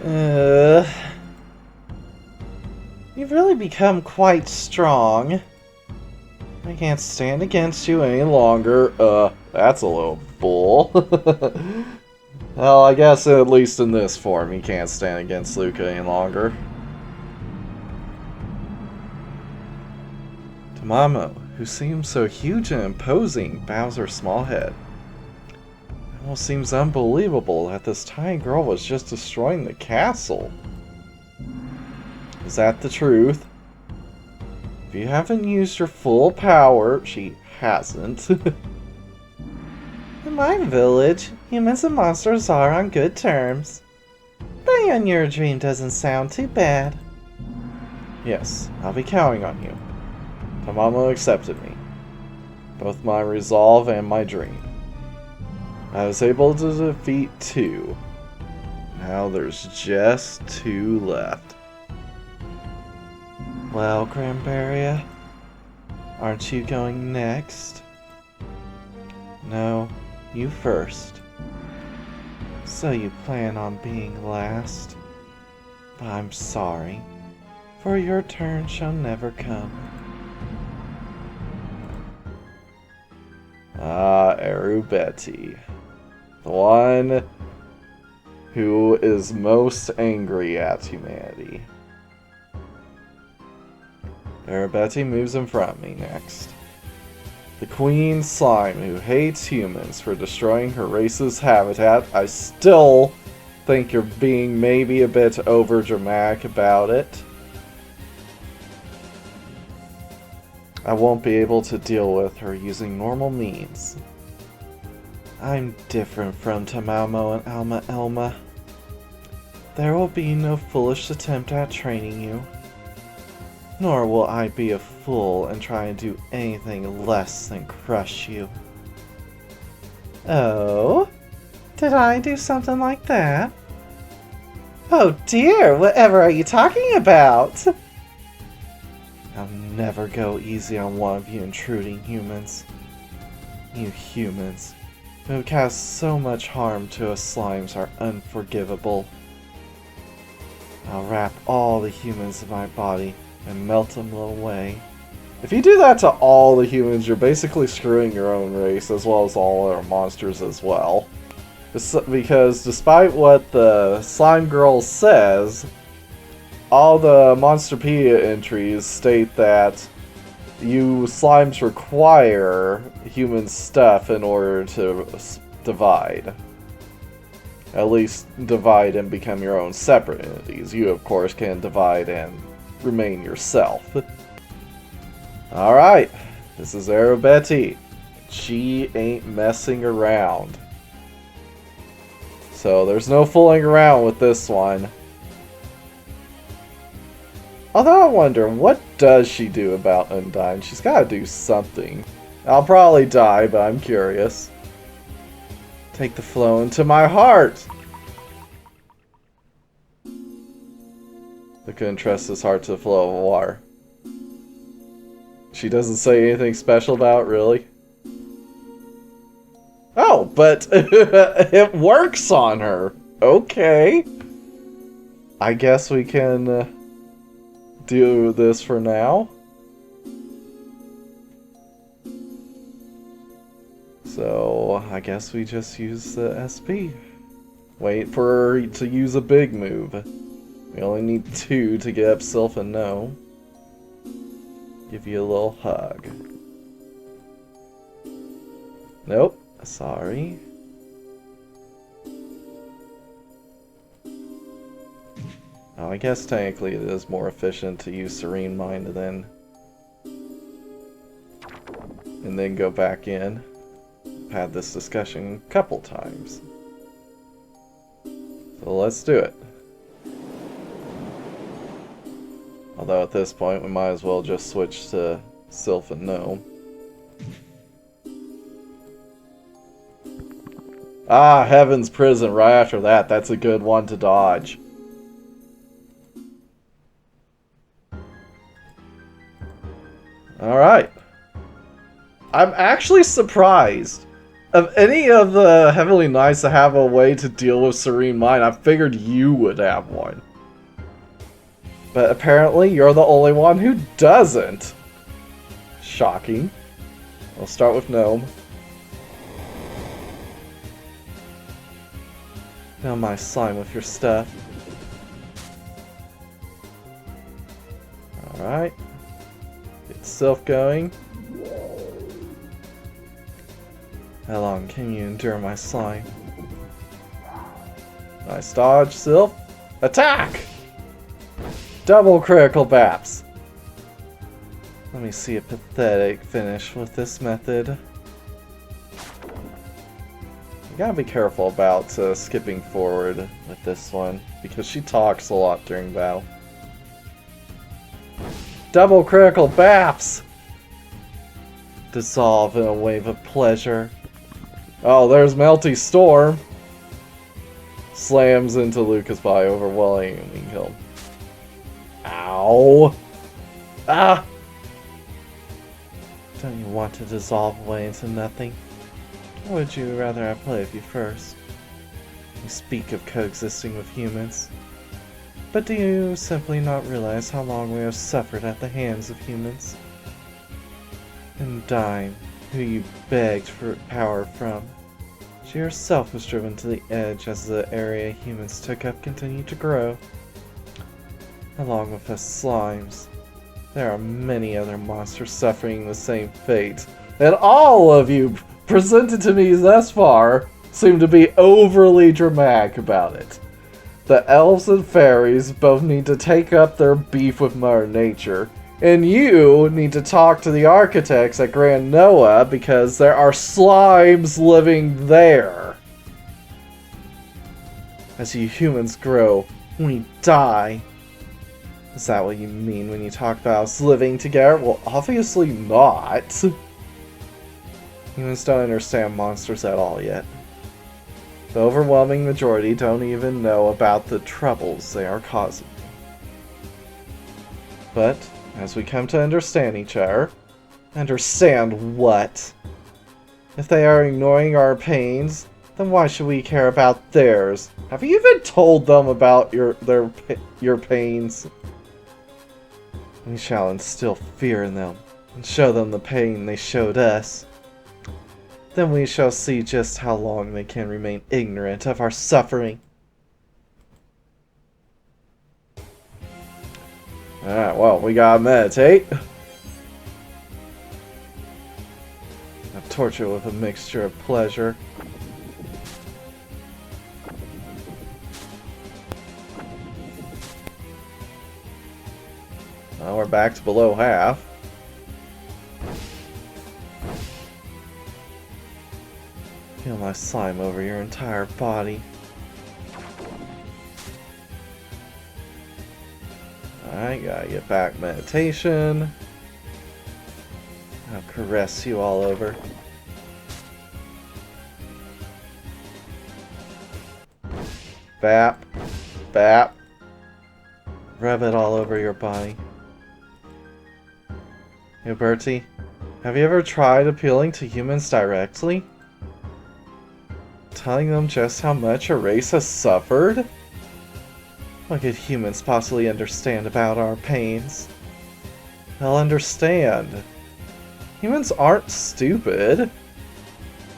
Uh, you've really become quite strong. I can't stand against you any longer. That's a little bull. Well, I guess at least in this form, he can't stand against Luca any longer. Tamamo, who seems so huge and imposing, bows her small head. It almost seems unbelievable that this tiny girl was just destroying the castle. Is that the truth? If you haven't used your full power, she hasn't. In my village, humans and monsters are on good terms. Being on your dream doesn't sound too bad. Yes, I'll be counting on you. Tamamo accepted me. Both my resolve and my dream. I was able to defeat 2. Now there's just 2 left. Well, Grambaria, aren't you going next? No, you first. So you plan on being last? But I'm sorry, for your turn shall never come. Ah, Erubetie. The one who is most angry at humanity. Arabetti moves in front of me next. The Queen Slime, who hates humans for destroying her race's habitat. I still think you're being maybe a bit overdramatic about it. I won't be able to deal with her using normal means. I'm different from Tamamo and Alma Elma. There will be no foolish attempt at training you. Nor will I be a fool and try and do anything less than crush you. Oh? Did I do something like that? Oh dear, whatever are you talking about? I'll never go easy on one of you intruding humans. You humans, who cause so much harm to us slimes, are unforgivable. I'll wrap all the humans in my body and melt them away. If you do that to all the humans, you're basically screwing your own race, as well as all other monsters as well. Because despite what the Slime Girl says, all the Monsterpedia entries state that you slimes require human stuff in order to divide. At least divide and become your own separate entities. You, of course, can divide and remain yourself. Alright, this is Arabetti. She ain't messing around. So there's no fooling around with this one. Although I wonder, what does she do about Undyne? She's gotta do something. I'll probably die, but I'm curious. Take the flow into my heart! I couldn't trust his heart to the flow of water. She doesn't say anything special about it, really? Oh, but it works on her! Okay. I guess we can do this for now. So, I guess we just use the SP. Wait for her to use a big move. We only need 2 to get up Sylph and No. Give you a little hug. Nope, sorry. Oh, I guess technically it is more efficient to use Serene Mind and then go back in. I've had this discussion a couple times. So let's do it. Although at this point we might as well just switch to Sylph and No. Ah, Heaven's Prison right after that. That's a good one to dodge. Alright. I'm actually surprised Of any of the Heavenly Knights that have a way to deal with Serene Mind, I figured you would have one. But apparently you're the only one who doesn't. Shocking. We'll start with Gnome. Now my slime with your stuff. Alright. Get Sylph going. How long can you endure my slime? Nice dodge, Sylph. Attack! Double critical baps. Let me see a pathetic finish with this method. You gotta be careful about skipping forward with this one, because she talks a lot during battle. Double critical baps! Dissolve in a wave of pleasure. Oh, there's Melty Storm. Slams into Lucas by overwhelming him. Ow! Ah! Don't you want to dissolve away into nothing? Or would you rather I play with you first? You speak of coexisting with humans. But do you simply not realize how long we have suffered at the hands of humans? And Dime, who you begged for power from. She herself was driven to the edge as the area humans took up continued to grow. Along with us slimes, there are many other monsters suffering the same fate. And all of you presented to me thus far seem to be overly dramatic about it. The elves and fairies both need to take up their beef with Mother Nature. And you need to talk to the architects at Grand Noah because there are slimes living there. As you humans grow, we die. Is that what you mean when you talk about us living together? Well, obviously not. Humans don't understand monsters at all yet. The overwhelming majority don't even know about the troubles they are causing. But as we come to understand each other, understand what? If they are ignoring our pains, then why should we care about theirs? Have you even told them about your pains? We shall instill fear in them, and show them the pain they showed us. Then we shall see just how long they can remain ignorant of our suffering. Alright, well, we gotta meditate. I've tortured with a mixture of pleasure. Well, we're back to below half. Feel my slime over your entire body. Alright, gotta get back meditation. I'll caress you all over. Bap. Bap. Rub it all over your body. Erubetie, have you ever tried appealing to humans directly? Telling them just how much a race has suffered? What could humans possibly understand about our pains? They'll understand. Humans aren't stupid.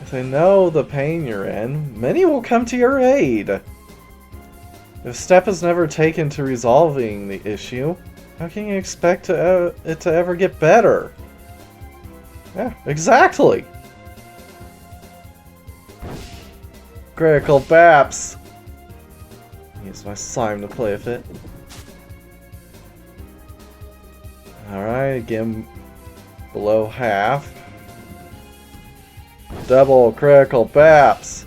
If they know the pain you're in, many will come to your aid. If a step is never taken to resolving the issue, how can you expect it to ever get better? Yeah, exactly. Critical Baps. Use my slime to play with it. Alright, again below half. Double critical Baps.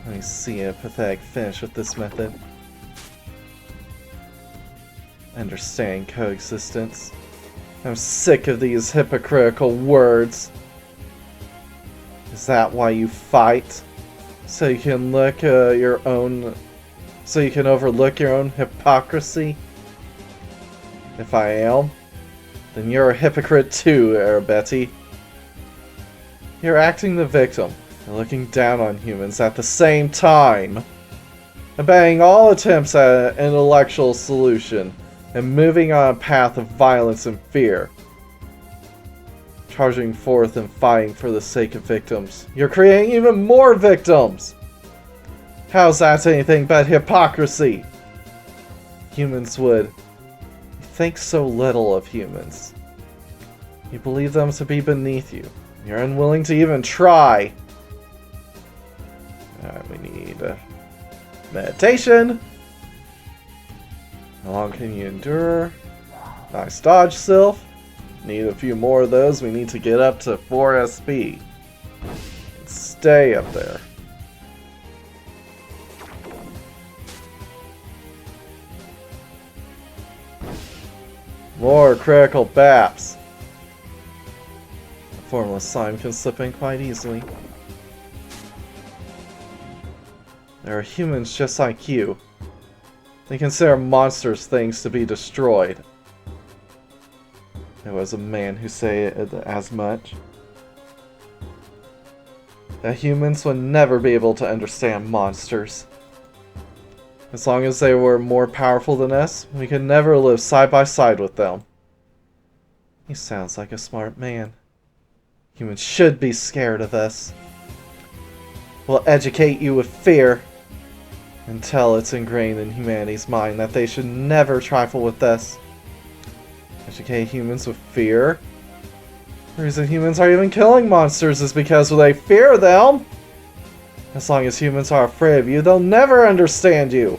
Let me see a pathetic finish with this method. Understand coexistence. I'm sick of these hypocritical words. Is that why you fight? So you can look so you can overlook your own hypocrisy? If I am, then you're a hypocrite too, Arabetti. You're acting the victim and looking down on humans at the same time. Abandoning all attempts at an intellectual solution and moving on a path of violence and fear. Charging forth and fighting for the sake of victims. You're creating even more victims! How's that anything but hypocrisy? Humans would. You think so little of humans. You believe them to be beneath you. You're unwilling to even try. Alright, we need meditation. How long can you endure? Nice dodge, Sylph. Need a few more of those. We need to get up to 4 SP. Stay up there. More critical baps. A formless slime can slip in quite easily. There are humans just like you. They consider monsters things to be destroyed. There was a man who said as much. That humans would never be able to understand monsters. As long as they were more powerful than us, we could never live side by side with them. He sounds like a smart man. Humans should be scared of us. We'll educate you with fear until it's ingrained in humanity's mind that they should never trifle with us. Educate humans with fear? The reason humans are even killing monsters is because they fear them. As long as humans are afraid of you, they'll never understand you.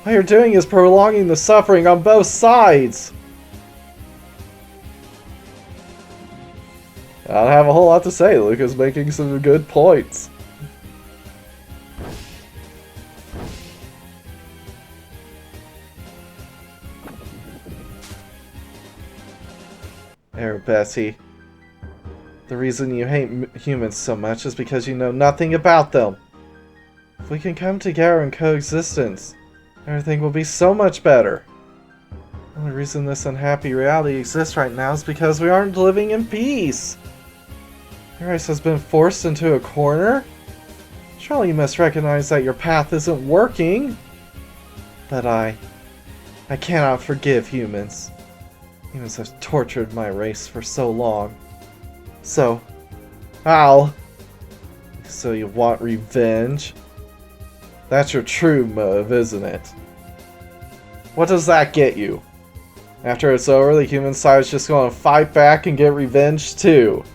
All you're doing is prolonging the suffering on both sides. I don't have a whole lot to say. Luca's making some good points. Erubetie. The reason you hate humans so much is because you know nothing about them. If we can come together in coexistence, everything will be so much better. The only reason this unhappy reality exists right now is because we aren't living in peace. Your race has been forced into a corner. Surely you must recognize that your path isn't working. But I cannot forgive humans. Humans have tortured my race for so long. So you want revenge? That's your true motive, isn't it? What does that get you? After it's over, the human side is just going to fight back and get revenge too.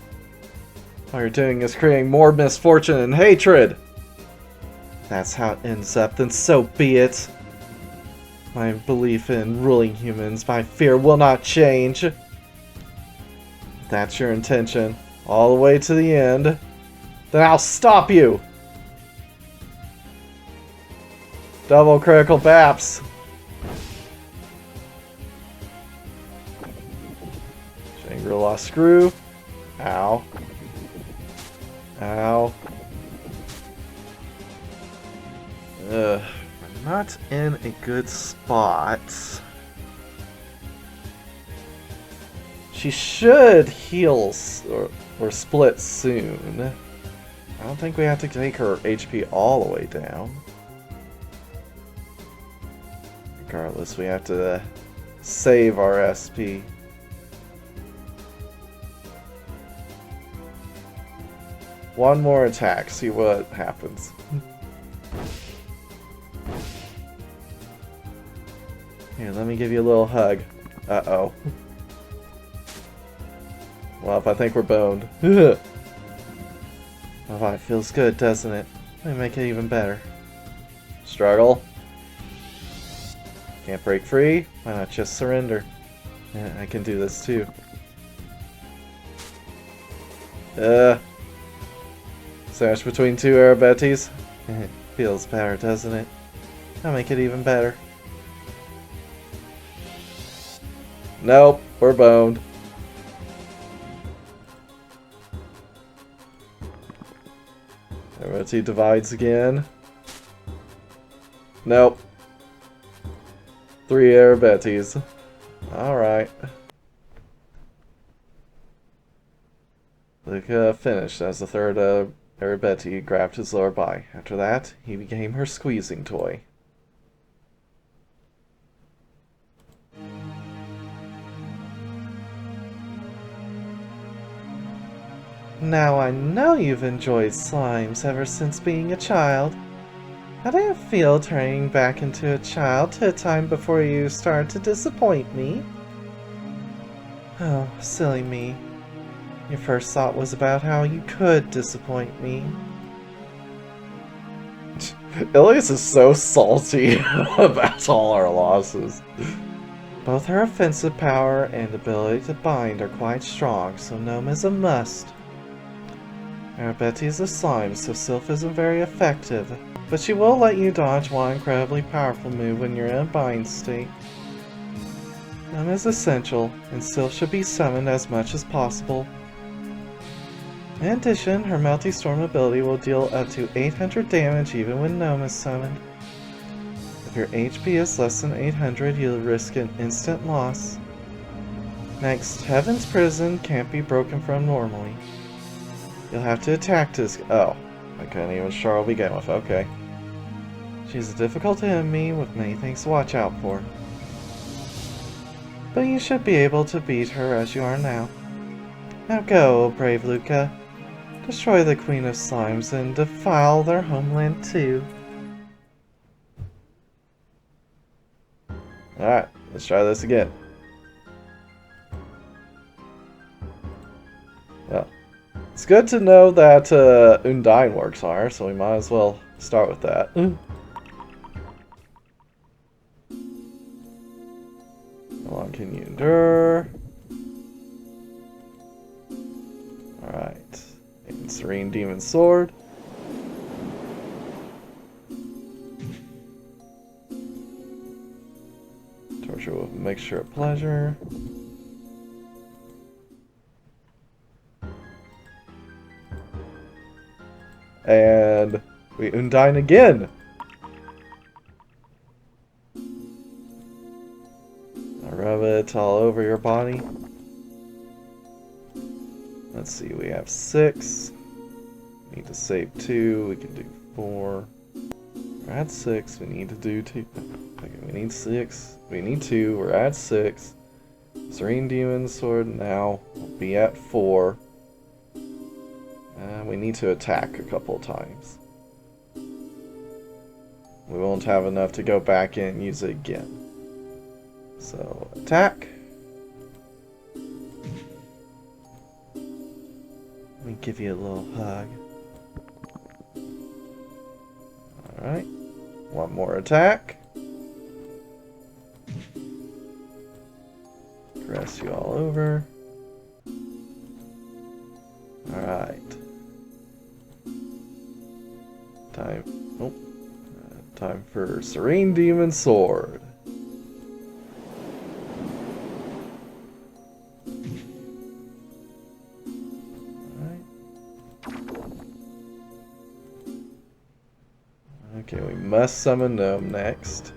All you're doing is creating more misfortune and hatred. If that's how it ends up, then so be it. My belief in ruling humans, my fear will not change. If that's your intention, all the way to the end, then I'll stop you! Double critical baps. Shangri-La screw. Ow. Ow. Ugh. We're not in a good spot. She should heal or split soon. I don't think we have to take her HP all the way down. Regardless, we have to save our SP. One more attack, see what happens. Here, let me give you a little hug. Uh-oh. Well, I think we're boned. Oh, it feels good, doesn't it? Let me make it even better. Struggle. Can't break free? Why not just surrender? Yeah, I can do this too. Sandwich between two Arabettis? Feels better, doesn't it? I'll make it even better. Nope, we're boned. Arabetti divides again. Nope. 3 Arabettis. Alright. Luca finished as the third Arabetti grabbed his lower body. After that, he became her squeezing toy. Now I know you've enjoyed slimes ever since being a child. How did it feel turning back into a child to a time before you started to disappoint me? Oh, silly me. Your first thought was about how you could disappoint me. Ilias is so salty about all our losses. Both her offensive power and ability to bind are quite strong, so Gnome is a must. Arabetti is a slime, so Sylph isn't very effective, but she will let you dodge one incredibly powerful move when you're in a bind state. Gnome is essential, and Sylph should be summoned as much as possible. In addition, her Melty Storm ability will deal up to 800 damage even when Gnome is summoned. If your HP is less than 800, you'll risk an instant loss. Next, Heaven's Prison can't be broken from normally. You'll have to attack this. Oh, I couldn't even Charl begin with. Okay. She's a difficult enemy with many things to watch out for. But you should be able to beat her as you are now. Now go, brave Luca. Destroy the Queen of Slimes and defile their homeland too. Alright, let's try this again. Well, it's good to know that Undyne works on her, so we might as well start with that. How long can you endure? Alright. Serene Demon Sword. Torture with a mixture of pleasure. And we Undyne again. I rub it all over your body. Let's see, we have 6. Need to save 2. We can do 4. We're at 6. We need to do 2. Okay, we need 6. We need 2. We're at 6. Serene Demon Sword now will be at 4. We need to attack a couple times. We won't have enough to go back in and use it again. So, attack. Let me give you a little hug. Alright. One more attack. Caress you all over. Alright. Time for Serene Demon Sword. Okay, we must summon Gnome next.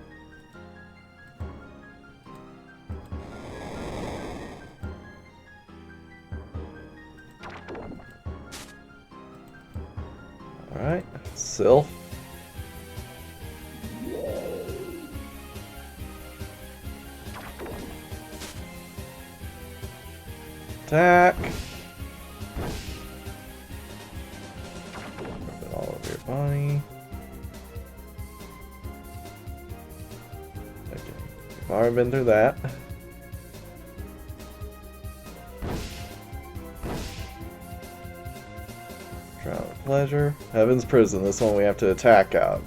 Alright, Sylph. Attack. Rub it all over your body. Okay, we've already been through that. Drown with pleasure. Heaven's Prison. This one we have to attack out.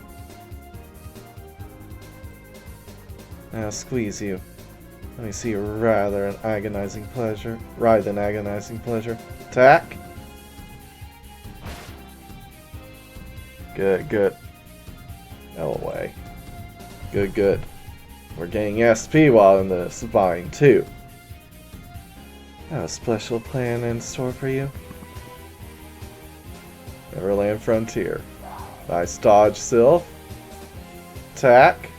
Now squeeze you. Let me see rather an agonizing pleasure. Writhe an agonizing pleasure. Attack. Good, good. No way. Good, good. We're getting SP while in this bind too. I have a special plan in store for you. Neverland Frontier. Nice dodge, Sylph. Attack.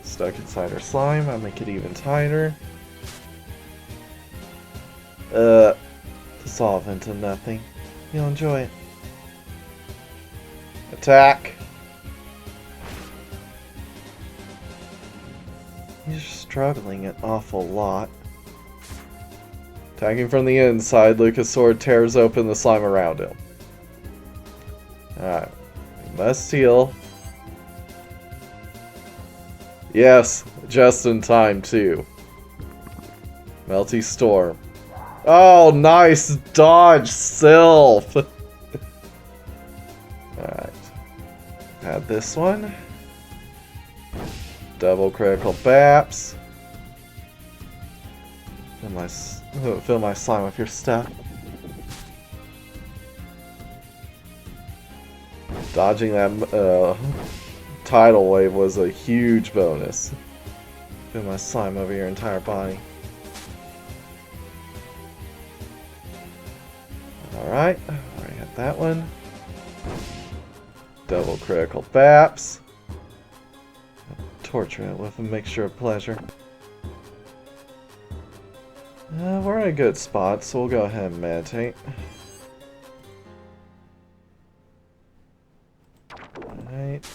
Stuck inside her slime. I'll make it even tighter. dissolve into nothing. You'll enjoy it. Attack! He's struggling an awful lot. Attacking from the inside, Lucas' sword tears open the slime around him. Alright. We must heal. Yes, just in time, too. Melty Storm. Oh, nice dodge, Sylph! Alright. Add this one. Double critical baps. Fill my slime with your stuff. Dodging that tidal wave was a huge bonus. Fill my slime over your entire body. Alright, already had that one. Double critical baps. Torture it with a mixture of pleasure. We're in a good spot, so we'll go ahead and meditate. Alright.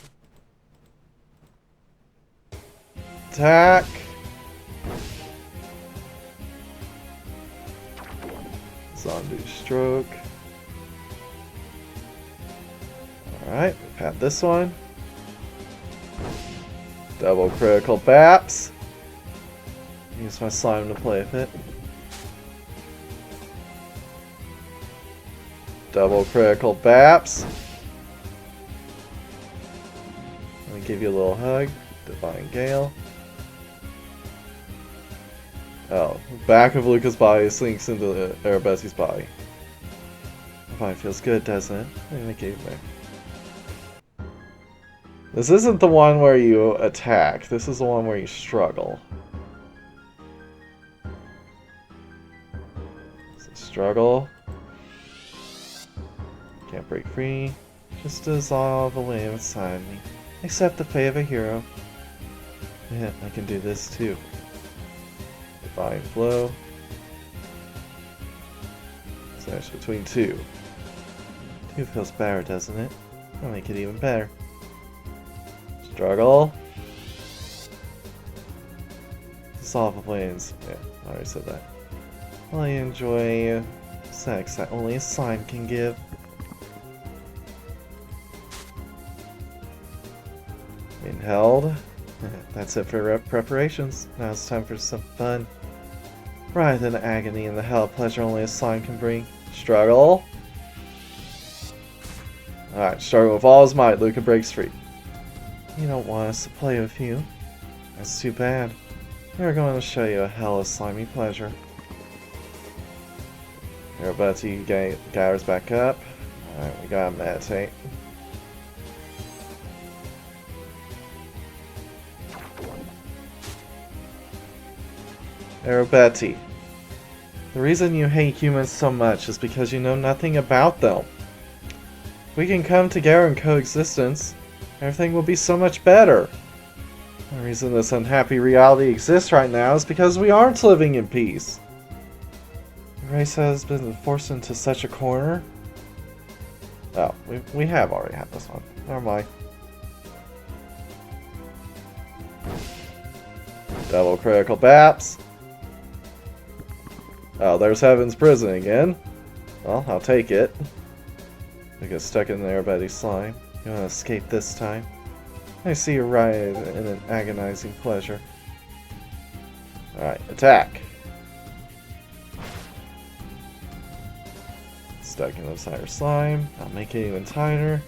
Attack! Zombie stroke. Alright, we've had this one. Double critical baps. Use my slime to play with it. Double critical baps. Let me give you a little hug. Divine Gale. Oh, back of Lucas' body sinks into Arabetti's body. The body feels good, doesn't it? Let me give me. This isn't the one where you attack. This is the one where you struggle. So struggle. Can't break free. Just dissolve away inside me. Accept the fate of a hero. Yeah, I can do this too. Divine Flow. Switch between two. Two feels better, doesn't it? I'll make it even better. Struggle. Dissolve waves. Yeah, I already said that. I enjoy sex that only a slime can give. Being held. That's it for preparations. Now it's time for some fun. Rather than agony and the hell of pleasure only a slime can bring. Struggle. Alright, struggle with all his might. Luca breaks free. You don't want us to play with you. That's too bad. We're going to show you a hell of slimy pleasure. Erubetie gathers back up. Alright, we gotta meditate. Erubetie. The reason you hate humans so much is because you know nothing about them. If we can come together in coexistence, everything will be so much better. The reason this unhappy reality exists right now is because we aren't living in peace. The race has been forced into such a corner. Oh, we have already had this one. Never mind. Double critical baps. Oh, there's Heaven's Prison again. Well, I'll take it. I get stuck in there by the slime. You want to escape this time? I see you writhe in an agonizing pleasure. Alright, attack. Stuck in this higher slime. I'll make it even tighter.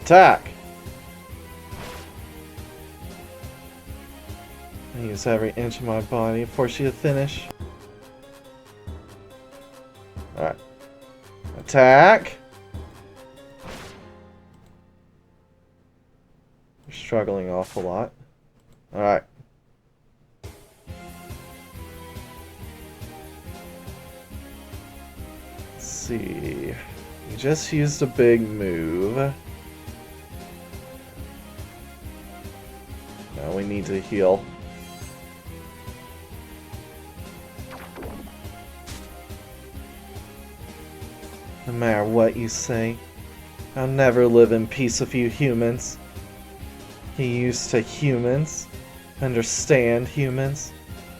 Attack! I use every inch of my body to force you to finish. Alright. Attack! You're struggling an awful lot. Alright. Let's see. You just used a big move. Now we need to heal. No matter what you say, I'll never live in peace with you humans. You used to humans, understand humans.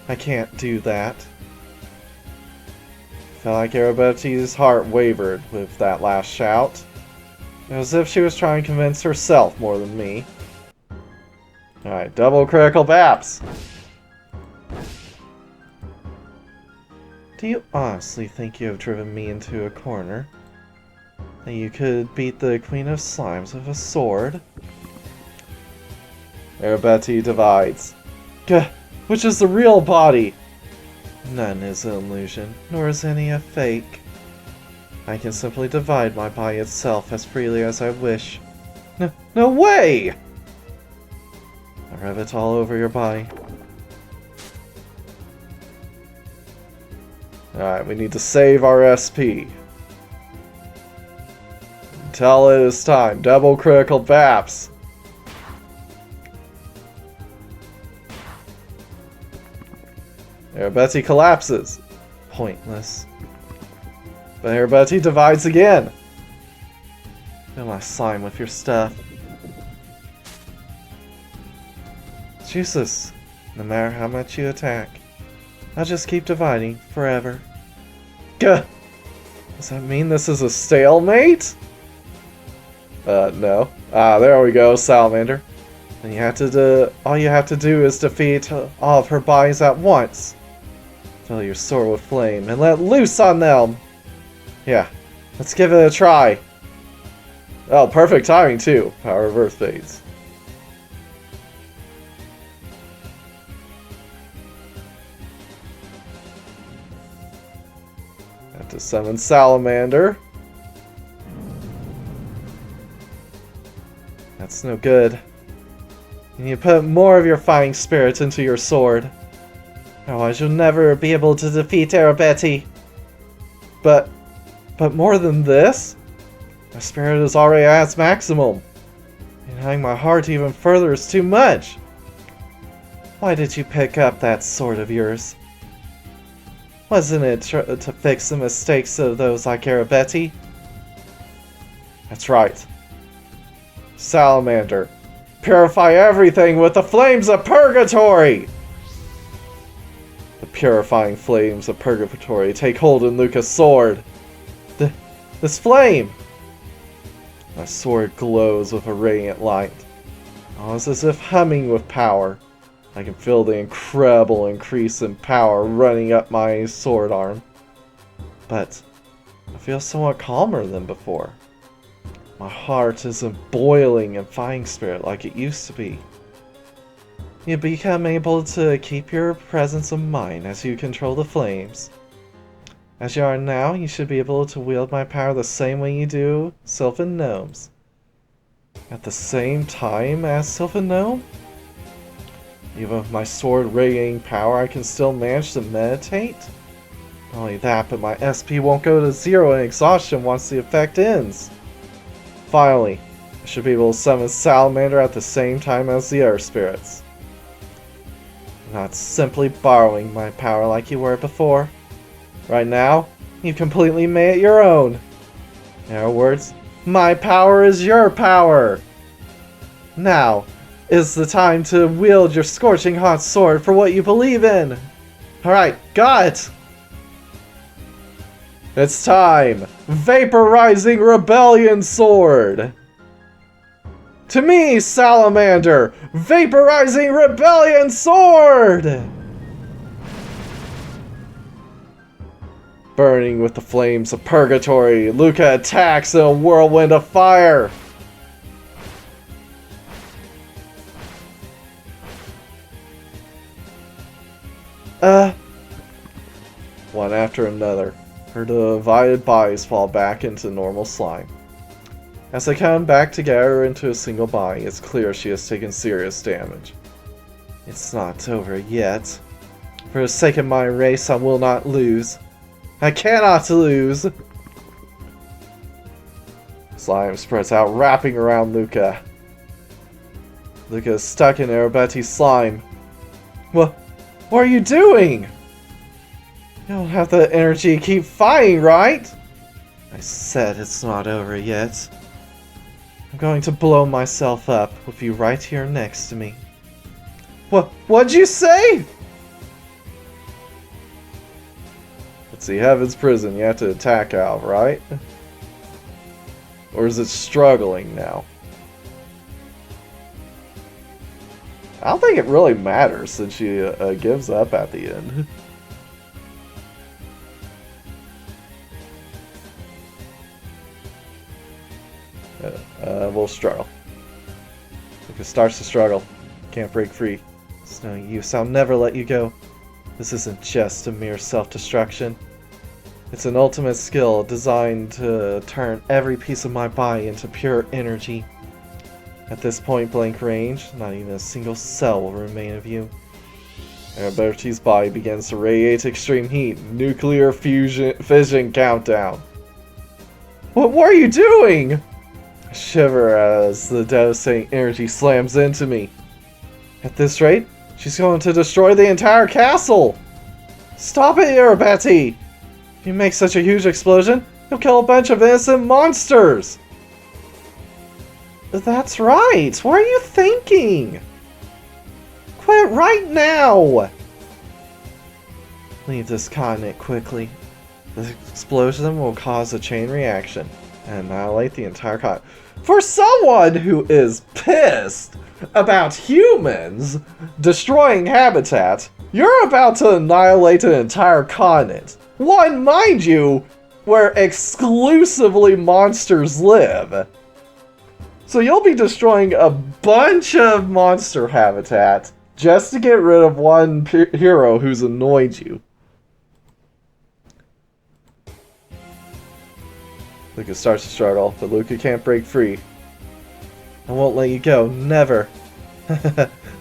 I can't do that. Felt like Arabetti's heart wavered with that last shout. It was as if she was trying to convince herself more than me. Alright, double critical baps! Do you honestly think you have driven me into a corner? That you could beat the Queen of Slimes with a sword? Arabetti divides. Gah! Which is the real body? None is an illusion, nor is any a fake. I can simply divide my body itself as freely as I wish. No way! I rub it all over your body. Alright, we need to save our SP. Until it is time. Double critical baps. Arabetti collapses. Pointless. But Arabetti divides again. Fill my slime with your stuff. It's useless. No matter how much you attack. I'll just keep dividing forever. Gah! Does that mean this is a stalemate? No. Ah, there we go, Salamander. And you have to all you have to do is defeat all of her bodies at once. Fill your sword with flame and let loose on them! Yeah, let's give it a try. Oh, perfect timing too. Power of Earth fades. Have to summon Salamander. That's no good. You need to put more of your fighting spirit into your sword. Otherwise you'll never be able to defeat Arabetti. But more than this? My spirit is already at its maximum. Uniting my heart even further is too much. Why did you pick up that sword of yours? Wasn't it to fix the mistakes of those like Arabetti? That's right. Salamander, purify everything with the flames of purgatory! The purifying flames of purgatory take hold in Luca's sword. This flame! My sword glows with a radiant light. Almost as if humming with power. I can feel the incredible increase in power running up my sword arm. But I feel somewhat calmer than before. My heart isn't boiling in fighting spirit like it used to be. You become able to keep your presence of mind as you control the flames. As you are now, you should be able to wield my power the same way you do Sylvan Gnomes. At the same time as Sylvan Gnome? Even with my sword radiating power, I can still manage to meditate? Not only that, but my SP won't go to 0 in exhaustion once the effect ends. Finally, I should be able to summon Salamander at the same time as the other spirits. Not simply borrowing my power like you were before. Right now, you've completely made it your own. In other words, my power is your power. Now is the time to wield your scorching hot sword for what you believe in. Alright, got it! It's time! Vaporizing Rebellion Sword! To me, Salamander! Vaporizing Rebellion Sword! Burning with the flames of purgatory, Luca attacks in a whirlwind of fire! One after another, her divided bodies fall back into normal slime. As they come back together into a single body, it's clear she has taken serious damage. It's not over yet. For the sake of my race, I will not lose. I cannot lose! Slime spreads out, wrapping around Luca. Luca is stuck in Arabetti's slime. What are you doing? You don't have the energy to keep fighting, right? I said it's not over yet. I'm going to blow myself up with you right here next to me. What'd you say? Let's see, Heaven's Prison, you have to attack Alv, right? Or is it struggling now? I don't think it really matters since she gives up at the end. We'll struggle. If it starts to struggle, can't break free. It's no use, I'll never let you go. This isn't just a mere self-destruction. It's an ultimate skill designed to turn every piece of my body into pure energy. At this point-blank range, not even a single cell will remain of you. Arabetti's body begins to radiate extreme heat. Nuclear fission countdown. What are you doing? I shiver as the devastating energy slams into me. At this rate, she's going to destroy the entire castle! Stop it, Erubetie! If you make such a huge explosion, you'll kill a bunch of innocent monsters! That's right! What are you thinking? Quit right now! Leave this continent quickly. The explosion will cause a chain reaction and annihilate the entire continent. For someone who is pissed about humans destroying habitat, you're about to annihilate an entire continent. One, mind you, where exclusively monsters live. So you'll be destroying a bunch of monster habitat just to get rid of one hero who's annoyed you. Luca starts to struggle, but Luca can't break free. I won't let you go, never.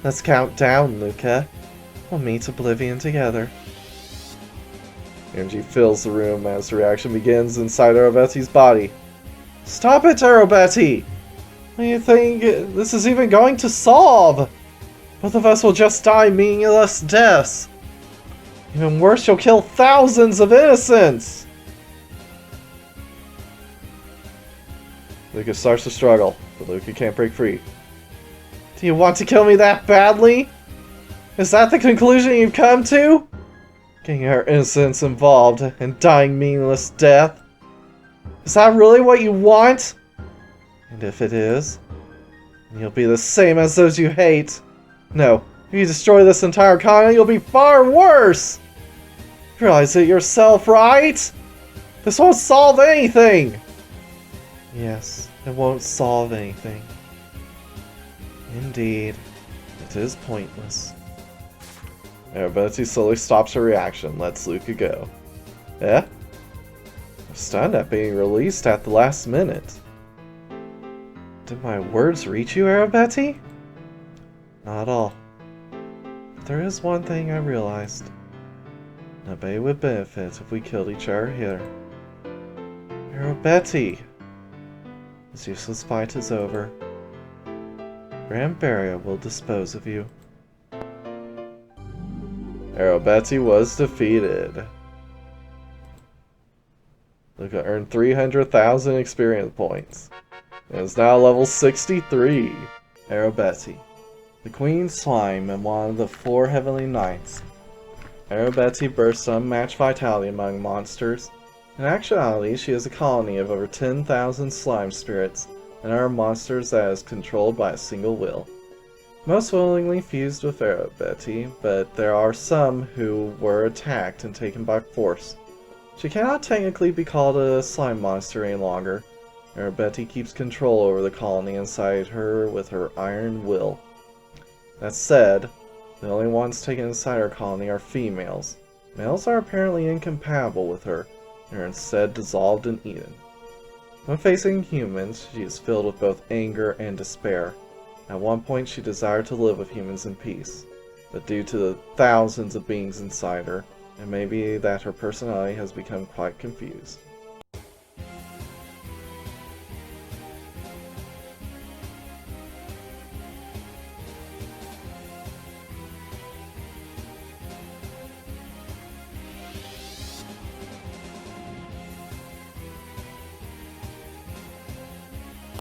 Let's count down, Luca. We'll meet oblivion together. Energy fills the room as the reaction begins inside Arabetti's body. Stop it, Arabetti! What do you think this is even going to solve? Both of us will just die meaningless deaths. Even worse, you'll kill thousands of innocents! Luca starts to struggle, but Luca can't break free. Do you want to kill me that badly? Is that the conclusion you've come to? Getting our innocents involved and dying meaningless death? Is that really what you want? And if it is, then you'll be the same as those you hate. No, if you destroy this entire continent, you'll be far worse! You realize it yourself, right? This won't solve anything! Yes, it won't solve anything. Indeed, it is pointless. Erubetie slowly stops her reaction, lets Luca go. Eh? I'm stunned at being released at the last minute. Did my words reach you, Erubetie? Not at all. But there is one thing I realized. Nobody would benefit if we killed each other here. Erubetie! This useless fight is over. Grand Barrier will dispose of you. Arabetti was defeated. Luca earned 300,000 experience points. And is now level 63. Arabetti, the Queen Slime and one of the 4 Heavenly Knights. Arabetti bursts unmatched vitality among monsters. In actuality, she is a colony of over 10,000 slime spirits, and are monsters that is controlled by a single will. Most willingly fused with Arabetti, but there are some who were attacked and taken by force. She cannot technically be called a slime monster any longer. Arabetti keeps control over the colony inside her with her iron will. That said, the only ones taken inside her colony are females. Males are apparently incompatible with her, and are instead dissolved and eaten. When facing humans, she is filled with both anger and despair. At one point she desired to live with humans in peace, but due to the thousands of beings inside her, it may be that her personality has become quite confused.